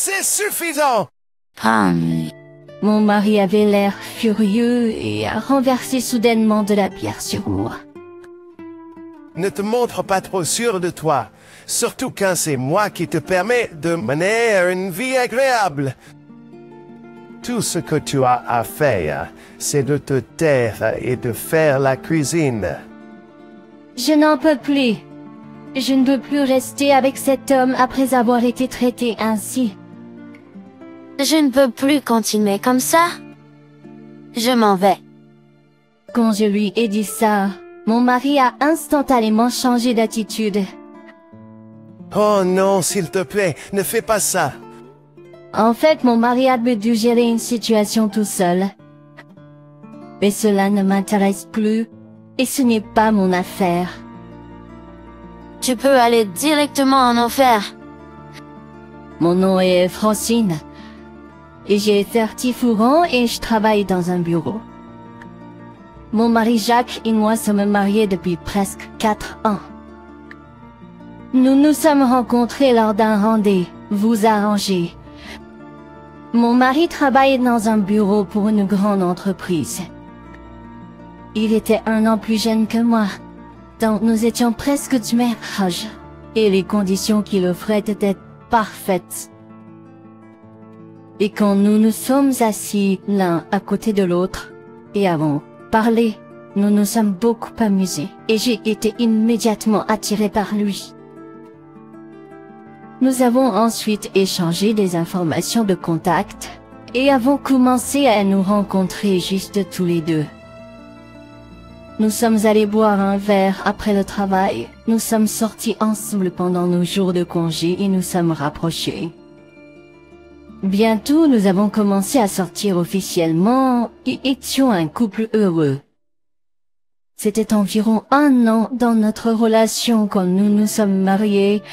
C'est suffisant! Mon mari avait l'air furieux et a renversé soudainement de la bière sur moi. Ne te montre pas trop sûr de toi, surtout quand c'est moi qui te permets de mener une vie agréable. Tout ce que tu as à faire, c'est de te taire et de faire la cuisine. Je n'en peux plus. Je ne peux plus rester avec cet homme après avoir été traité ainsi. Je ne peux plus continuer comme ça. Je m'en vais. Quand je lui ai dit ça, mon mari a instantanément changé d'attitude. Oh non, s'il te plaît, ne fais pas ça. En fait, mon mari a dû gérer une situation tout seul. Mais cela ne m'intéresse plus, et ce n'est pas mon affaire. Tu peux aller directement en enfer. Mon nom est Francine. Et j'ai 34 ans et je travaille dans un bureau. Mon mari Jacques et moi sommes mariés depuis presque 4 ans. Nous nous sommes rencontrés lors d'un rendez-vous arrangé. Mon mari travaille dans un bureau pour une grande entreprise. Il était 1 an plus jeune que moi, donc nous étions presque du même âge, et les conditions qu'il offrait étaient parfaites. Et quand nous nous sommes assis l'un à côté de l'autre et avons parlé, nous nous sommes beaucoup amusés et j'ai été immédiatement attiré par lui. Nous avons ensuite échangé des informations de contact et avons commencé à nous rencontrer juste tous les deux. Nous sommes allés boire un verre après le travail, nous sommes sortis ensemble pendant nos jours de congé et nous sommes rapprochés. Bientôt, nous avons commencé à sortir officiellement et étions un couple heureux. C'était environ 1 an dans notre relation quand nous nous sommes mariés.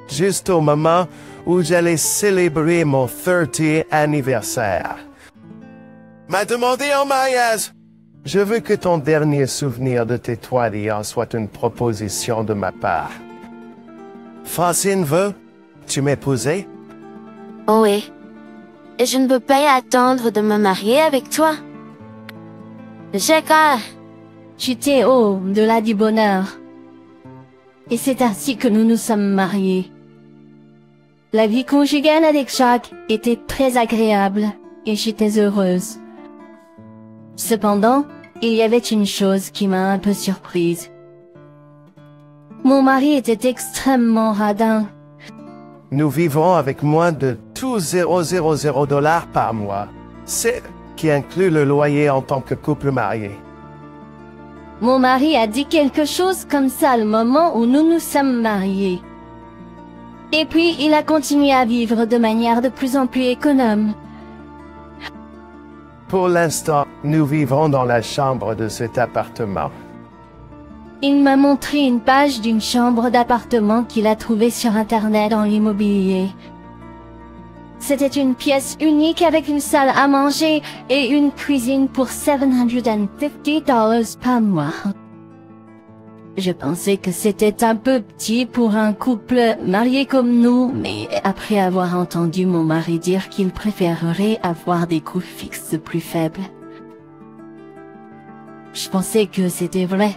Juste au moment où j'allais célébrer mon 30th anniversaire. M'a demandé en mariage. Je veux que ton dernier souvenir de tes 30 ans soit une proposition de ma part. Francine veut, tu m'épouser? Oh oui. Et je ne peux pas attendre de me marier avec toi. Jacques, J'étais au-delà du bonheur. Et c'est ainsi que nous nous sommes mariés. La vie conjugale avec Jacques était très agréable et j'étais heureuse. Cependant, il y avait une chose qui m'a un peu surprise. Mon mari était extrêmement radin. Nous vivons avec moins de 2,000 $ par mois. C'est qui inclut le loyer en tant que couple marié. Mon mari a dit quelque chose comme ça le moment où nous nous sommes mariés. Et puis, il a continué à vivre de manière de plus en plus économe. Pour l'instant, nous vivons dans la chambre de cet appartement. Il m'a montré une page d'une chambre d'appartement qu'il a trouvée sur Internet dans l'immobilier. C'était une pièce unique avec une salle à manger et une cuisine pour $750 par mois. Je pensais que c'était un peu petit pour un couple marié comme nous, mais après avoir entendu mon mari dire qu'il préférerait avoir des coûts fixes plus faibles, je pensais que c'était vrai.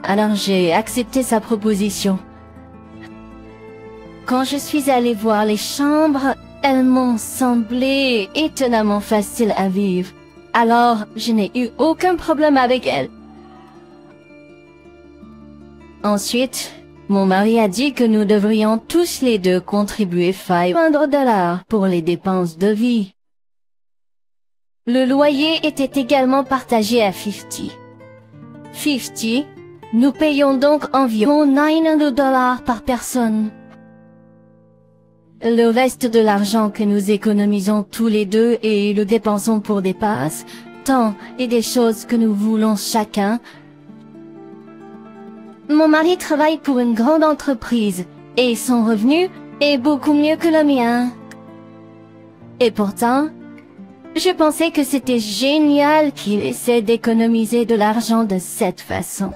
Alors j'ai accepté sa proposition. Quand je suis allée voir les chambres, elles m'ont semblé étonnamment faciles à vivre. Alors, je n'ai eu aucun problème avec elles. Ensuite, mon mari a dit que nous devrions tous les deux contribuer $500 pour les dépenses de vie. Le loyer était également partagé à 50. Nous payons donc environ $900 par personne. Le reste de l'argent que nous économisons tous les deux et le dépensons pour des passes, temps et des choses que nous voulons chacun. Mon mari travaille pour une grande entreprise et son revenu est beaucoup mieux que le mien. Et pourtant, je pensais que c'était génial qu'il essaie d'économiser de l'argent de cette façon.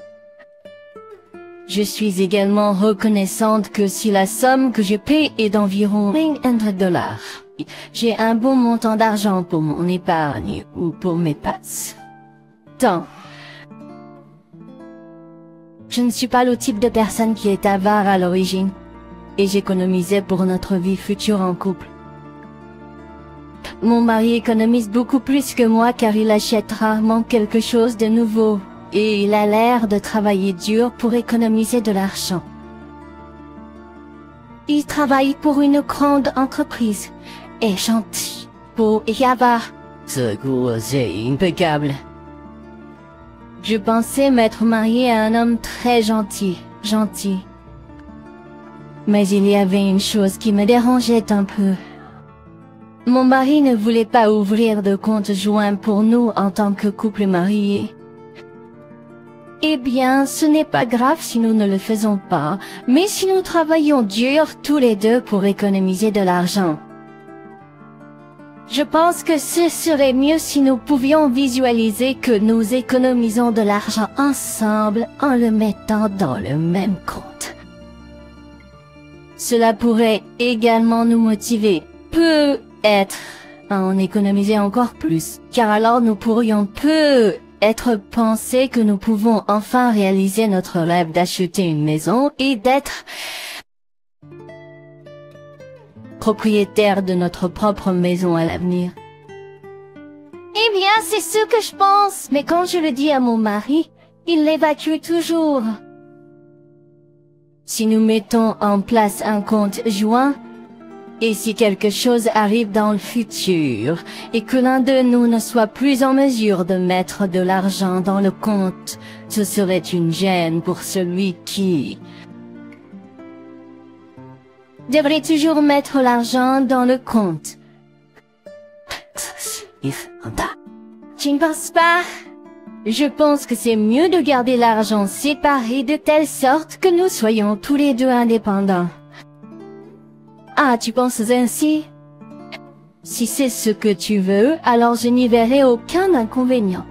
Je suis également reconnaissante que si la somme que je paie est d'environ $100, j'ai un bon montant d'argent pour mon épargne ou pour mes passes. Tant. Je ne suis pas le type de personne qui est avare à l'origine, et j'économisais pour notre vie future en couple. Mon mari économise beaucoup plus que moi car il achète rarement quelque chose de nouveau, et il a l'air de travailler dur pour économiser de l'argent. Il travaille pour une grande entreprise, est gentil, beau et avare. Ce goût, c'est impeccable. Je pensais m'être mariée à un homme très gentil. Mais il y avait une chose qui me dérangeait un peu. Mon mari ne voulait pas ouvrir de compte joint pour nous en tant que couple marié. Eh bien, ce n'est pas grave si nous ne le faisons pas, mais si nous travaillons dur tous les deux pour économiser de l'argent. Je pense que ce serait mieux si nous pouvions visualiser que nous économisons de l'argent ensemble en le mettant dans le même compte. Cela pourrait également nous motiver, peut-être, à en économiser encore plus, car alors nous pourrions peut-être penser que nous pouvons enfin réaliser notre rêve d'acheter une maison et d'être propriétaire de notre propre maison à l'avenir. Eh bien, c'est ce que je pense, mais quand je le dis à mon mari, il l'évacue toujours. Si nous mettons en place un compte joint, et si quelque chose arrive dans le futur, et que l'un de nous ne soit plus en mesure de mettre de l'argent dans le compte, ce serait une gêne pour celui qui devrait toujours mettre l'argent dans le compte. Tu ne penses pas? Je pense que c'est mieux de garder l'argent séparé de telle sorte que nous soyons tous les deux indépendants. Ah, tu penses ainsi? Si c'est ce que tu veux, alors je n'y verrai aucun inconvénient.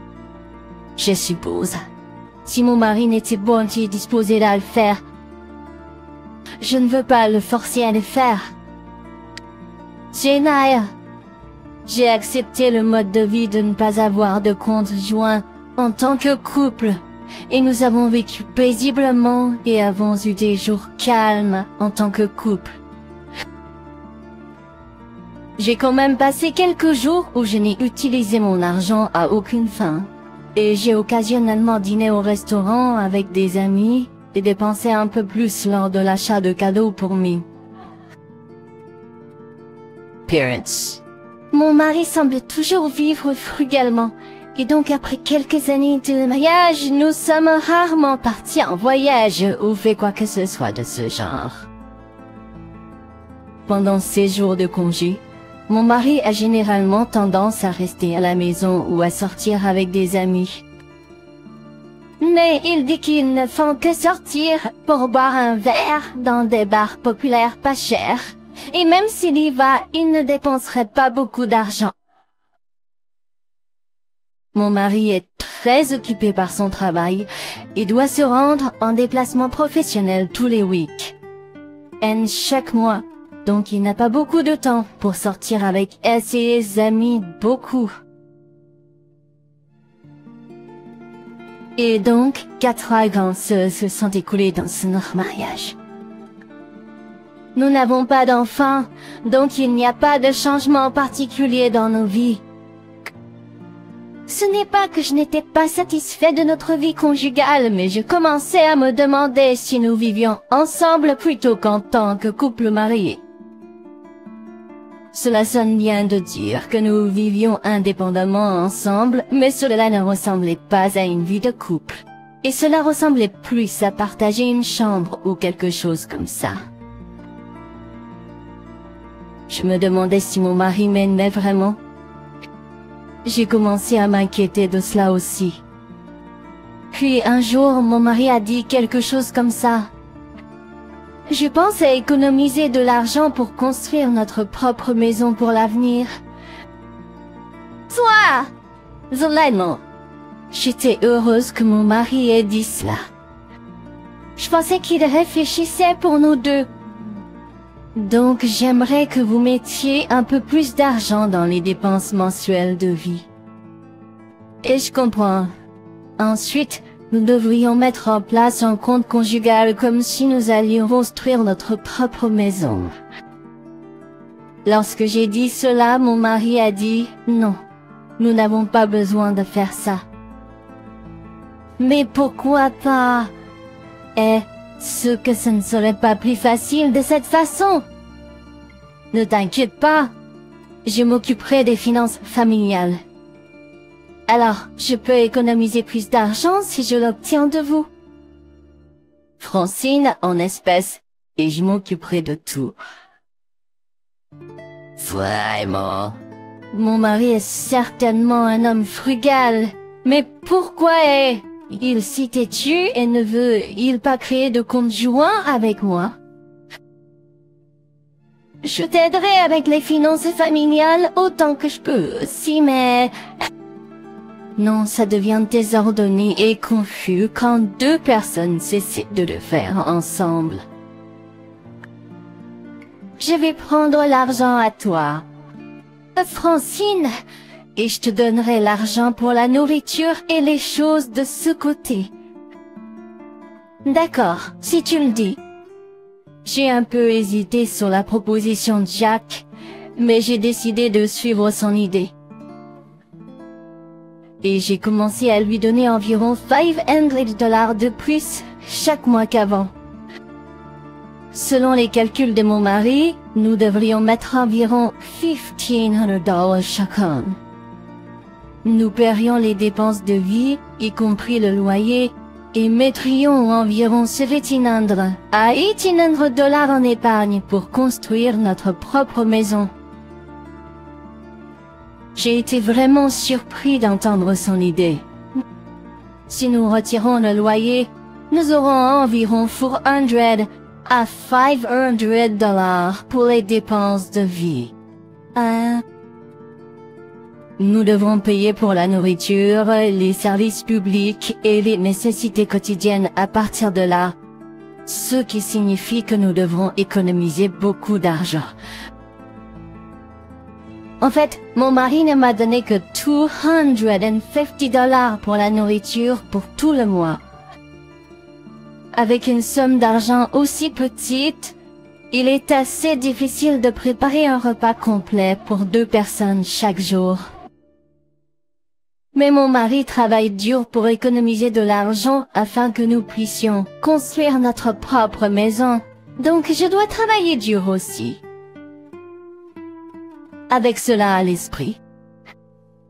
Je suppose. Si mon mari n'était pas disposé à le faire, je ne veux pas le forcer à le faire. J'ai accepté le mode de vie de ne pas avoir de compte joint en tant que couple, et nous avons vécu paisiblement et avons eu des jours calmes en tant que couple. J'ai quand même passé quelques jours où je n'ai utilisé mon argent à aucune fin, et j'ai occasionnellement dîné au restaurant avec des amis et dépensé un peu plus lors de l'achat de cadeaux pour mes parents. Mon mari semble toujours vivre frugalement, et donc après quelques années de mariage, nous sommes rarement partis en voyage ou fait quoi que ce soit de ce genre. Pendant ces jours de congé, mon mari a généralement tendance à rester à la maison ou à sortir avec des amis. Mais il dit qu'ils ne font que sortir pour boire un verre dans des bars populaires pas chers. Et même s'il y va, il ne dépenserait pas beaucoup d'argent. Mon mari est très occupé par son travail et doit se rendre en déplacement professionnel tous les week-ends chaque mois. Donc il n'a pas beaucoup de temps pour sortir avec ses amis beaucoup. Et donc, 4 ans se sont écoulés dans ce mariage. Nous n'avons pas d'enfants, donc il n'y a pas de changement particulier dans nos vies. Ce n'est pas que je n'étais pas satisfait de notre vie conjugale, mais je commençais à me demander si nous vivions ensemble plutôt qu'en tant que couple marié. Cela sonne bien de dire que nous vivions indépendamment ensemble, mais cela ne ressemblait pas à une vie de couple. Et cela ressemblait plus à partager une chambre ou quelque chose comme ça. Je me demandais si mon mari m'aimait vraiment. J'ai commencé à m'inquiéter de cela aussi. Puis un jour, mon mari a dit quelque chose comme ça. Je pense à économiser de l'argent pour construire notre propre maison pour l'avenir. Toi! Zolaino! J'étais heureuse que mon mari ait dit cela. Je pensais qu'il réfléchissait pour nous deux. Donc j'aimerais que vous mettiez un peu plus d'argent dans les dépenses mensuelles de vie. Et je comprends. Ensuite, nous devrions mettre en place un compte conjugal comme si nous allions construire notre propre maison. Lorsque j'ai dit cela, mon mari a dit « Non, nous n'avons pas besoin de faire ça. » Mais pourquoi pas? Est-ce que ce ne serait pas plus facile de cette façon? Ne t'inquiète pas, je m'occuperai des finances familiales. Alors, je peux économiser plus d'argent si je l'obtiens de vous. Francine en espèces, et je m'occuperai de tout. Vraiment? Mon mari est certainement un homme frugal, mais pourquoi il s'y têtu et ne veut-il pas créer de compte joint avec moi? Je t'aiderai avec les finances familiales autant que je peux aussi, mais... Non, ça devient désordonné et confus quand deux personnes essaient de le faire ensemble. Je vais prendre l'argent à toi, Francine, et je te donnerai l'argent pour la nourriture et les choses de ce côté. D'accord, si tu le dis. J'ai un peu hésité sur la proposition de Jack, mais j'ai décidé de suivre son idée. Et j'ai commencé à lui donner environ $500 de plus chaque mois qu'avant. Selon les calculs de mon mari, nous devrions mettre environ $1,500 chacun. Nous paierions les dépenses de vie, y compris le loyer, et mettrions environ $1,700 à $1,800 en épargne pour construire notre propre maison. J'ai été vraiment surpris d'entendre son idée. Si nous retirons le loyer, nous aurons environ $400 à $500 pour les dépenses de vie. Nous devrons payer pour la nourriture, les services publics et les nécessités quotidiennes à partir de là, ce qui signifie que nous devrons économiser beaucoup d'argent. En fait, mon mari ne m'a donné que $250 pour la nourriture pour tout le mois. Avec une somme d'argent aussi petite, il est assez difficile de préparer un repas complet pour 2 personnes chaque jour. Mais mon mari travaille dur pour économiser de l'argent afin que nous puissions construire notre propre maison. Donc je dois travailler dur aussi. Avec cela à l'esprit,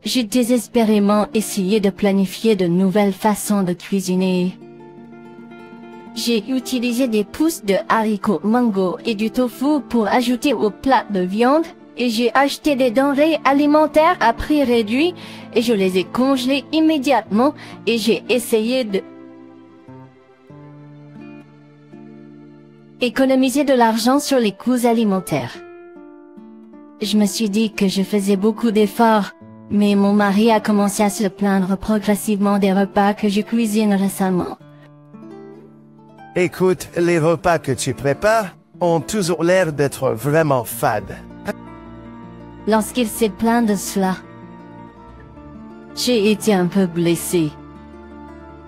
j'ai désespérément essayé de planifier de nouvelles façons de cuisiner. J'ai utilisé des pousses de haricots mango et du tofu pour ajouter au plat de viande et j'ai acheté des denrées alimentaires à prix réduit et je les ai congelées immédiatement et j'ai essayé de économiser de l'argent sur les coûts alimentaires. Je me suis dit que je faisais beaucoup d'efforts, mais mon mari a commencé à se plaindre progressivement des repas que je cuisine récemment. Écoute, les repas que tu prépares ont toujours l'air d'être vraiment fades. Lorsqu'il s'est plaint de cela, j'ai été un peu blessée.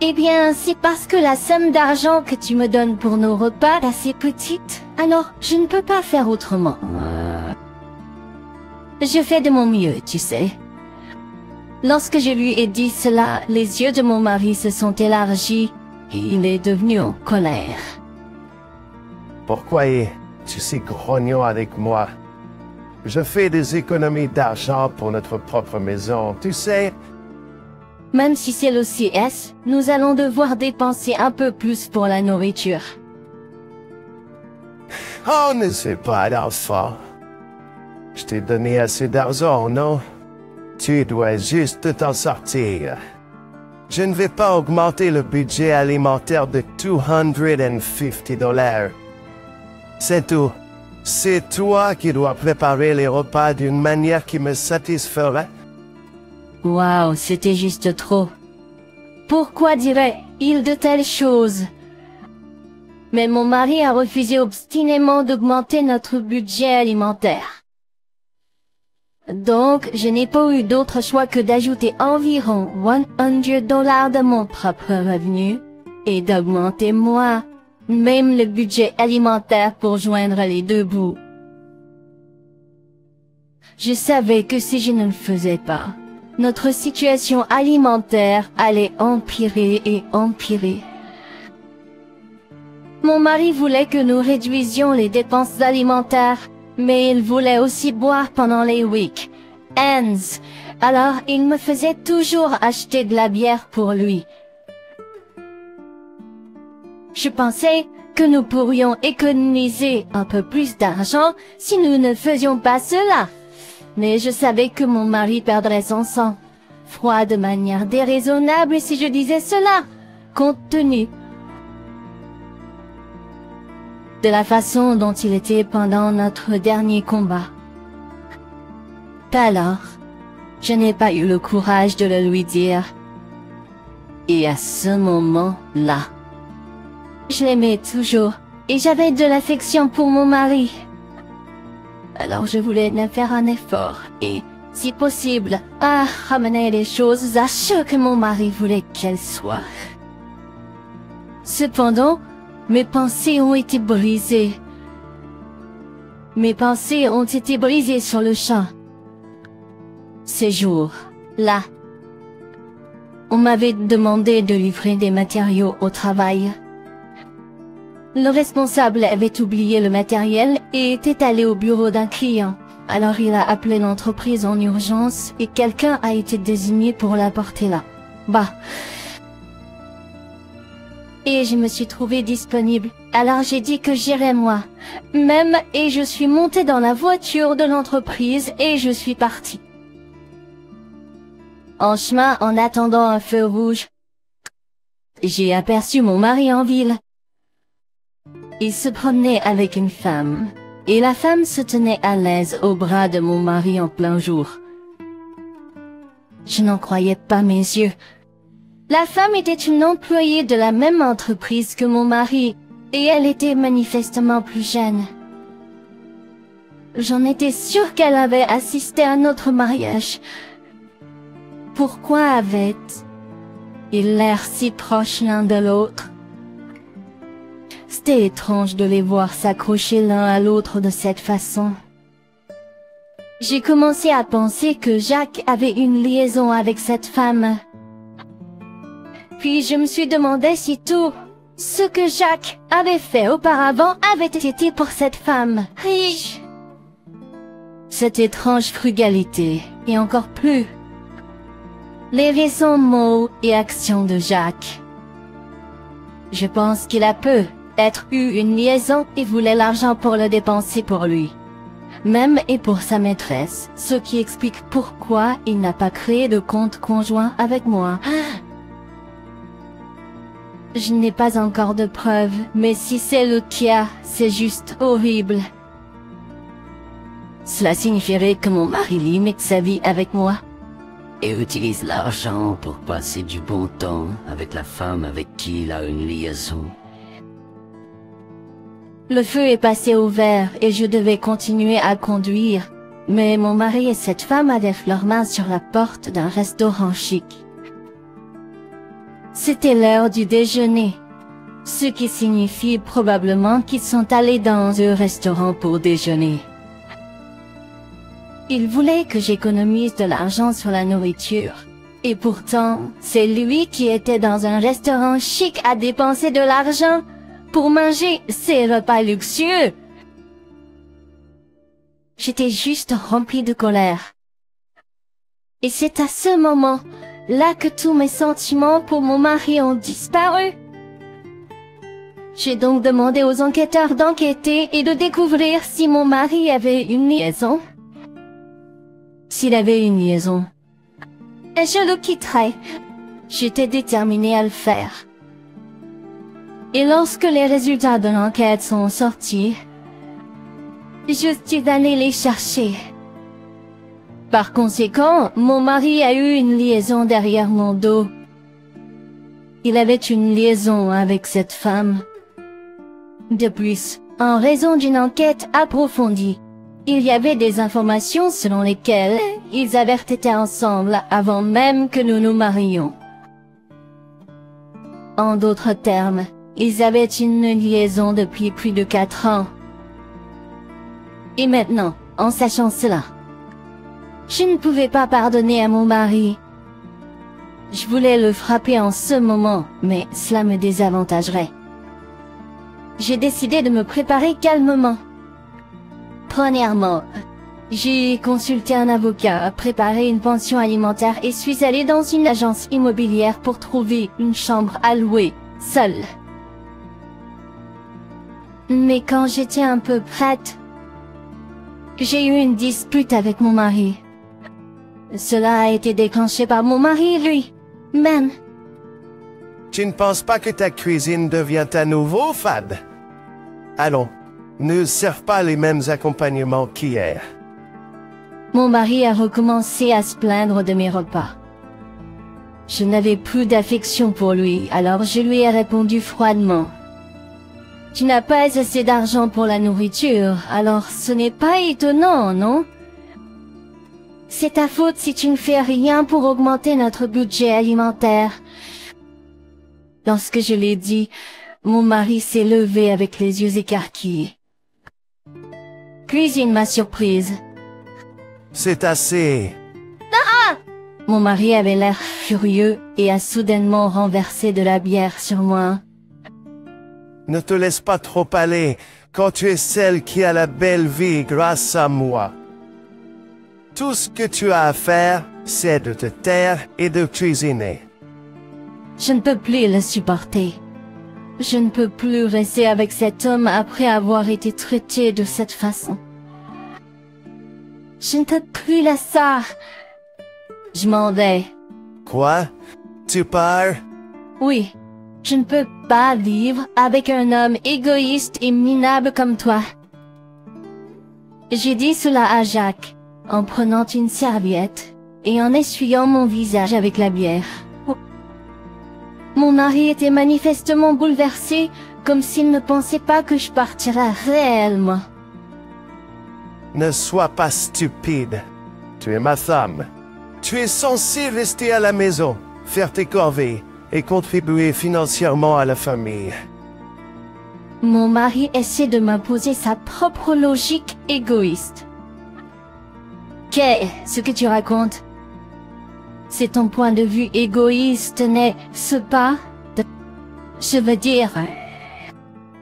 Eh bien, c'est parce que la somme d'argent que tu me donnes pour nos repas est assez petite, alors je ne peux pas faire autrement. Je fais de mon mieux, tu sais. Lorsque je lui ai dit cela, les yeux de mon mari se sont élargis et il est devenu en colère. Pourquoi es-tu si grognon avec moi? Je fais des économies d'argent pour notre propre maison, tu sais. Même si c'est l'OCS, nous allons devoir dépenser un peu plus pour la nourriture. Oh, ne sais pas, d'enfant. Je t'ai donné assez d'argent, non? Tu dois juste t'en sortir. Je ne vais pas augmenter le budget alimentaire de $250. C'est tout. C'est toi qui dois préparer les repas d'une manière qui me satisferait. Waouh, c'était juste trop. Pourquoi dirait-il de telles choses? Mais mon mari a refusé obstinément d'augmenter notre budget alimentaire. Donc, je n'ai pas eu d'autre choix que d'ajouter environ $100 de mon propre revenu et d'augmenter moi-même le budget alimentaire pour joindre les deux bouts. Je savais que si je ne le faisais pas, notre situation alimentaire allait empirer et empirer. Mon mari voulait que nous réduisions les dépenses alimentaires, mais il voulait aussi boire pendant les week-ends. Alors, il me faisait toujours acheter de la bière pour lui. Je pensais que nous pourrions économiser un peu plus d'argent si nous ne faisions pas cela. Mais je savais que mon mari perdrait son sang-froid de manière déraisonnable si je disais cela, compte tenu de la façon dont il était pendant notre dernier combat. Alors, je n'ai pas eu le courage de le lui dire. Et à ce moment-là, je l'aimais toujours et j'avais de l'affection pour mon mari. Alors je voulais faire un effort et, si possible, ramener les choses à ce que mon mari voulait qu'elles soient. Cependant, mes pensées ont été brisées. Mes pensées ont été brisées sur le champ. Ces jours-là, on m'avait demandé de livrer des matériaux au travail. Le responsable avait oublié le matériel et était allé au bureau d'un client. Alors il a appelé l'entreprise en urgence et quelqu'un a été désigné pour l'apporter là. Et je me suis trouvée disponible. Alors j'ai dit que j'irais moi-même et je suis montée dans la voiture de l'entreprise et je suis partie. En chemin, en attendant un feu rouge, j'ai aperçu mon mari en ville. Il se promenait avec une femme, et la femme se tenait à l'aise au bras de mon mari en plein jour. Je n'en croyais pas mes yeux. La femme était une employée de la même entreprise que mon mari, et elle était manifestement plus jeune. J'en étais sûre qu'elle avait assisté à notre mariage. Pourquoi avaient-ils l'air si proches l'un de l'autre? C'était étrange de les voir s'accrocher l'un à l'autre de cette façon. J'ai commencé à penser que Jacques avait une liaison avec cette femme. Puis je me suis demandé si tout ce que Jacques avait fait auparavant avait été pour cette femme riche. Cette étrange frugalité, et encore plus, les récents mots et actions de Jacques. Je pense qu'il a peut-être eu une liaison et voulait l'argent pour le dépenser pour lui. Même et pour sa maîtresse, ce qui explique pourquoi il n'a pas créé de compte conjoint avec moi. Je n'ai pas encore de preuves, mais si c'est le cas, c'est juste horrible. Cela signifierait que mon mari limite sa vie avec moi. Et utilise l'argent pour passer du bon temps avec la femme avec qui il a une liaison. Le feu est passé au vert et je devais continuer à conduire, mais mon mari et cette femme avaient leurs mains sur la porte d'un restaurant chic. C'était l'heure du déjeuner, ce qui signifie probablement qu'ils sont allés dans un restaurant pour déjeuner. Il voulait que j'économise de l'argent sur la nourriture. Et pourtant, c'est lui qui était dans un restaurant chic à dépenser de l'argent pour manger ses repas luxueux. J'étais juste remplie de colère. Et c'est à ce moment-là que tous mes sentiments pour mon mari ont disparu. J'ai donc demandé aux enquêteurs d'enquêter et de découvrir si mon mari avait une liaison. S'il avait une liaison, je le quitterais. J'étais déterminée à le faire. Et lorsque les résultats de l'enquête sont sortis, je suis allée les chercher. Par conséquent, mon mari a eu une liaison derrière mon dos. Il avait une liaison avec cette femme. De plus, en raison d'une enquête approfondie, il y avait des informations selon lesquelles ils avaient été ensemble avant même que nous nous marions. En d'autres termes, ils avaient une liaison depuis plus de 4 ans. Et maintenant, en sachant cela, je ne pouvais pas pardonner à mon mari. Je voulais le frapper en ce moment, mais cela me désavantagerait. J'ai décidé de me préparer calmement. Premièrement, j'ai consulté un avocat, préparé une pension alimentaire et suis allée dans une agence immobilière pour trouver une chambre à louer, seule. Mais quand j'étais un peu prête, j'ai eu une dispute avec mon mari. Cela a été déclenché par mon mari, lui-même. Tu ne penses pas que ta cuisine devient à nouveau fade? Allons, ne serve pas les mêmes accompagnements qu'hier. Mon mari a recommencé à se plaindre de mes repas. Je n'avais plus d'affection pour lui, alors je lui ai répondu froidement. Tu n'as pas assez d'argent pour la nourriture, alors ce n'est pas étonnant, non? C'est ta faute si tu ne fais rien pour augmenter notre budget alimentaire. Lorsque je l'ai dit, mon mari s'est levé avec les yeux écarquillés. Puis il m'a surprise. C'est assez. Mon mari avait l'air furieux et a soudainement renversé de la bière sur moi. Ne te laisse pas trop aller quand tu es celle qui a la belle vie grâce à moi. Tout ce que tu as à faire, c'est de te taire et de cuisiner. Je ne peux plus le supporter. Je ne peux plus rester avec cet homme après avoir été traité de cette façon. Je ne peux plus laisser ça. Je m'en vais. Quoi? Tu pars? Oui, je ne peux pas vivre avec un homme égoïste et minable comme toi. J'ai dit cela à Jacques, en prenant une serviette et en essuyant mon visage avec la bière. Mon mari était manifestement bouleversé, comme s'il ne pensait pas que je partirais réellement. Ne sois pas stupide. Tu es ma femme. Tu es censé rester à la maison, faire tes corvées et contribuer financièrement à la famille. Mon mari essaie de m'imposer sa propre logique égoïste. Qu'est-ce que tu racontes? C'est ton point de vue égoïste, n'est-ce pas? Je veux dire,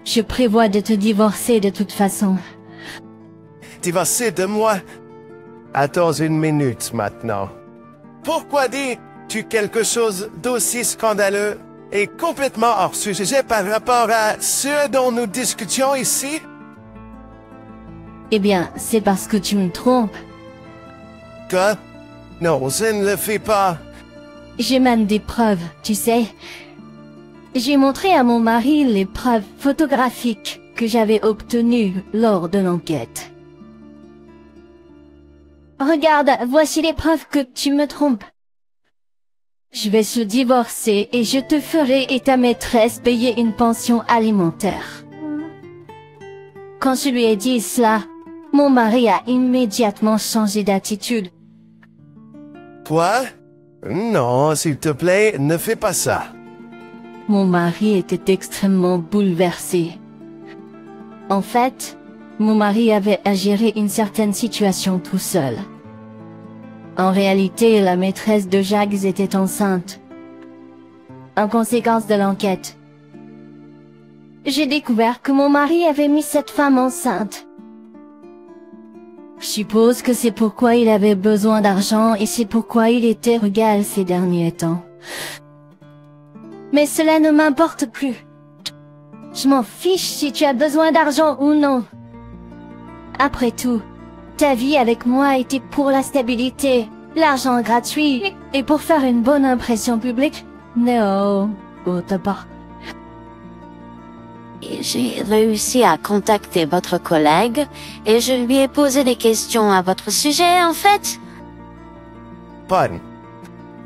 je prévois de te divorcer de toute façon. Divorcer de moi? Attends une minute maintenant. Pourquoi dis-tu quelque chose d'aussi scandaleux et complètement hors sujet par rapport à ce dont nous discutions ici? Eh bien, c'est parce que tu me trompes. Quoi? Non, je ne le fais pas. J'ai même des preuves, tu sais. J'ai montré à mon mari les preuves photographiques que j'avais obtenues lors de l'enquête. Regarde, voici les preuves que tu me trompes. Je vais se divorcer et je te ferai et ta maîtresse payer une pension alimentaire. Quand je lui ai dit cela, mon mari a immédiatement changé d'attitude. Quoi? Non, s'il te plaît, ne fais pas ça. Mon mari était extrêmement bouleversé. En fait, mon mari avait à gérer une certaine situation tout seul. En réalité, la maîtresse de Jacques était enceinte. En conséquence de l'enquête, j'ai découvert que mon mari avait mis cette femme enceinte. Je suppose que c'est pourquoi il avait besoin d'argent et c'est pourquoi il était frugal ces derniers temps. Mais cela ne m'importe plus. Je m'en fiche si tu as besoin d'argent ou non. Après tout, ta vie avec moi était pour la stabilité, l'argent gratuit et pour faire une bonne impression publique. Non, t'as pas. J'ai réussi à contacter votre collègue et je lui ai posé des questions à votre sujet, en fait. Pardon.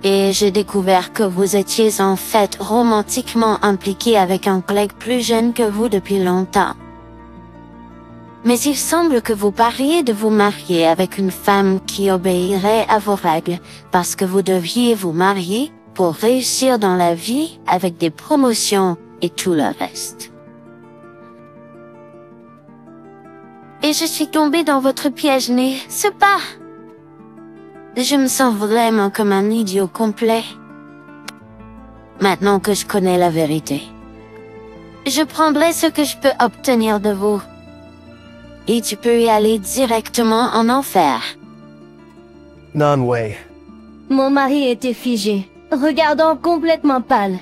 Et j'ai découvert que vous étiez en fait romantiquement impliqué avec un collègue plus jeune que vous depuis longtemps. Mais il semble que vous parliez de vous marier avec une femme qui obéirait à vos règles, parce que vous deviez vous marier pour réussir dans la vie avec des promotions et tout le reste. Et je suis tombée dans votre piège, n'est-ce pas? Je me sens vraiment comme un idiot complet. Maintenant que je connais la vérité, je prendrai ce que je peux obtenir de vous. Et tu peux y aller directement en enfer. Non way. Mon mari était figé, regardant complètement pâle.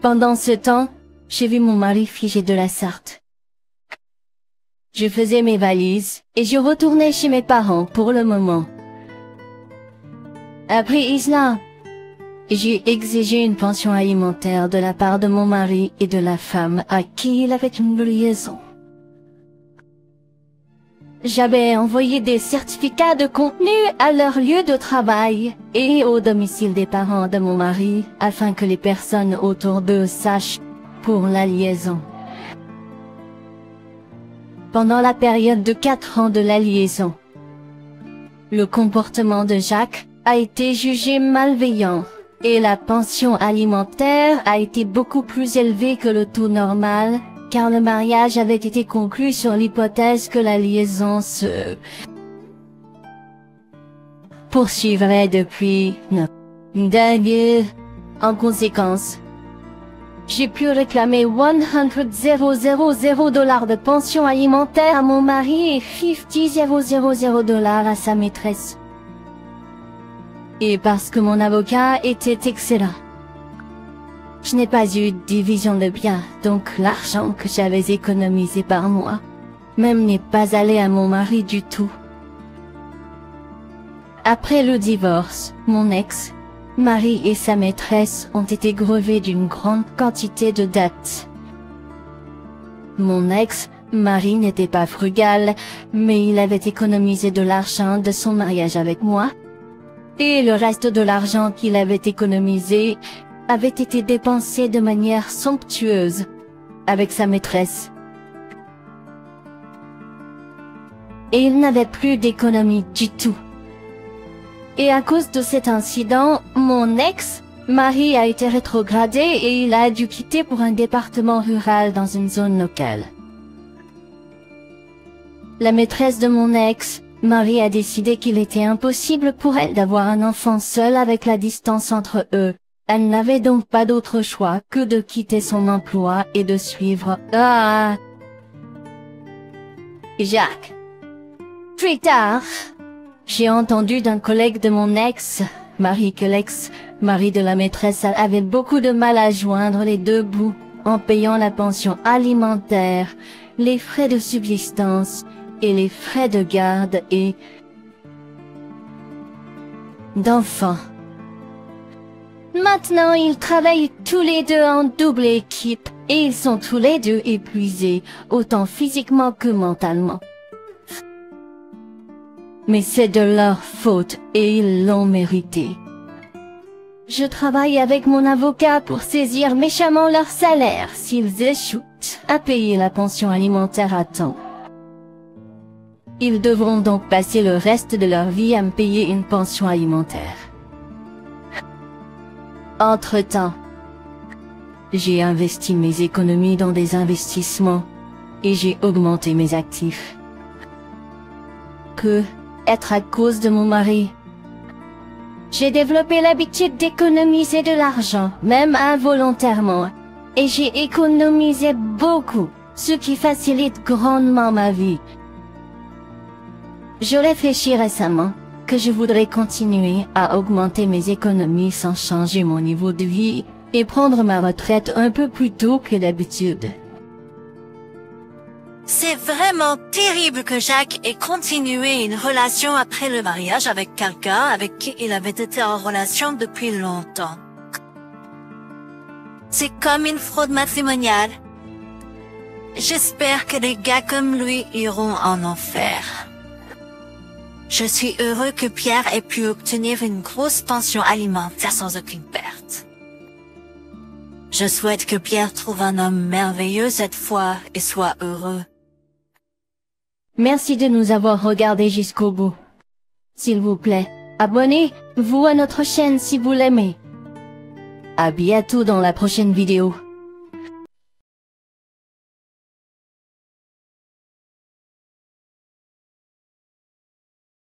Pendant ce temps, j'ai vu mon mari figé de la sorte. Je faisais mes valises et je retournais chez mes parents pour le moment. Après Isla, j'ai exigé une pension alimentaire de la part de mon mari et de la femme à qui il avait une liaison. J'avais envoyé des certificats de contenu à leur lieu de travail et au domicile des parents de mon mari afin que les personnes autour d'eux sachent pour la liaison. Pendant la période de 4 ans de la liaison, le comportement de Jacques a été jugé malveillant et la pension alimentaire a été beaucoup plus élevée que le taux normal car le mariage avait été conclu sur l'hypothèse que la liaison se poursuivrait depuis 9 dernier. En conséquence, j'ai pu réclamer $100,000 de pension alimentaire à mon mari et $50,000 à sa maîtresse. Et parce que mon avocat était excellent, je n'ai pas eu de division de biens, donc l'argent que j'avais économisé par mois même n'est pas allé à mon mari du tout. Après le divorce, mon ex-mari et sa maîtresse ont été grevés d'une grande quantité de dettes. Mon ex-mari n'était pas frugal, mais il avait économisé de l'argent de son mariage avec moi, et le reste de l'argent qu'il avait économisé avait été dépensé de manière somptueuse avec sa maîtresse. Et il n'avait plus d'économie du tout. Et à cause de cet incident, mon ex-mari a été rétrogradé et il a dû quitter pour un département rural dans une zone locale. La maîtresse de mon ex-mari a décidé qu'il était impossible pour elle d'avoir un enfant seul avec la distance entre eux. Elle n'avait donc pas d'autre choix que de quitter son emploi et de suivre Jacques. Plus tard, j'ai entendu d'un collègue de mon ex-mari que l'ex-mari de la maîtresse avait beaucoup de mal à joindre les deux bouts en payant la pension alimentaire, les frais de subsistance et les frais de garde et d'enfants. Maintenant, ils travaillent tous les deux en double équipe et ils sont tous les deux épuisés, autant physiquement que mentalement. Mais c'est de leur faute et ils l'ont mérité. Je travaille avec mon avocat pour saisir méchamment leur salaire s'ils échouent à payer la pension alimentaire à temps. Ils devront donc passer le reste de leur vie à me payer une pension alimentaire. Entre-temps, j'ai investi mes économies dans des investissements et j'ai augmenté mes actifs. Que être à cause de mon mari. J'ai développé l'habitude d'économiser de l'argent, même involontairement, et j'ai économisé beaucoup, ce qui facilite grandement ma vie. Je réfléchis récemment que je voudrais continuer à augmenter mes économies sans changer mon niveau de vie et prendre ma retraite un peu plus tôt que d'habitude. C'est vraiment terrible que Jacques ait continué une relation après le mariage avec quelqu'un avec qui il avait été en relation depuis longtemps. C'est comme une fraude matrimoniale. J'espère que les gars comme lui iront en enfer. Je suis heureux que Pierre ait pu obtenir une grosse pension alimentaire sans aucune perte. Je souhaite que Pierre trouve un homme merveilleux cette fois et soit heureux. Merci de nous avoir regardés jusqu'au bout. S'il vous plaît, abonnez-vous à notre chaîne si vous l'aimez. À bientôt dans la prochaine vidéo.